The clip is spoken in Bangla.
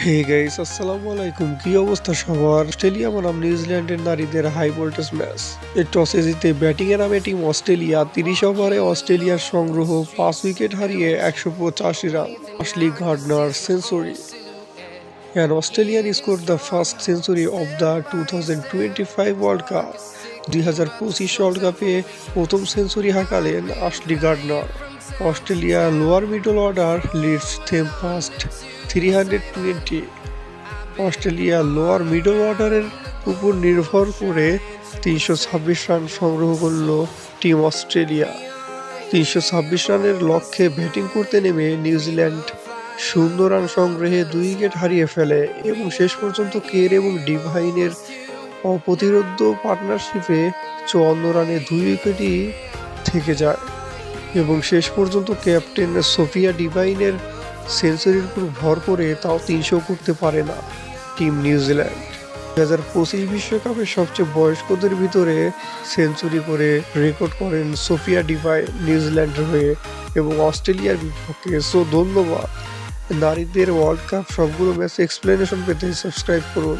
হে গাইস, আসসালামু আলাইকুম। কি অবস্থা সবার? অস্ট্রেলিয়া বনাম নিউজিল্যান্ডের নারীদের হাই ভোল্টেজ ম্যাচ। এই টসে জিতে ব্যাটিংয়ে নামে টিম অস্ট্রেলিয়া। ৩০ ওভারে অস্ট্রেলিয়ার সংগ্রহ ৫ উইকেট হারিয়ে ১৮৫ run. Ashleigh Gardner century. And Australian score the first century of the 2025 world cup. 2025 world কাপে প্রথম সেঞ্চুরি হাঁকালেন Ashleigh Gardner. Australia lower middle order leads them first 320। Australia lower middle অর্ডারের উপর নির্ভর করে ৩২৬ রান সংগ্রহ করল টিম অস্ট্রেলিয়া। ৩২৬ রানের লক্ষ্যে ব্যাটিং করতে নেমে নিউজিল্যান্ড ০ রান সংগ্রহে ২ উইকেট হারিয়ে ফেলে এবং শেষ পর্যন্ত কের এবং ডিভাইনের অপ্রতিরোধ্য পার্টনারশিপে ৫৪ রানে ২ উইকেটই থেকে যায় এবং শেষ পর্যন্ত ক্যাপ্টেন সোফিয়া ডিভাইনের সেঞ্চুরির উপর ভর করে তাও ৩০০ করতে পারে না টিম নিউজিল্যান্ড। ২০২৫ বিশ্বকাপে সবচেয়ে বয়স্কদের ভিতরে সেঞ্চুরি করে রেকর্ড করেন সোফিয়া ডিভাইন নিউজিল্যান্ডের হয়ে এবং অস্ট্রেলিয়ার বিপক্ষে। সো ধন্যবাদ। নারীদের ওয়ার্ল্ড কাপ সবগুলো ম্যাচ এক্সপ্লেনেশন পেতে সাবস্ক্রাইব করুন।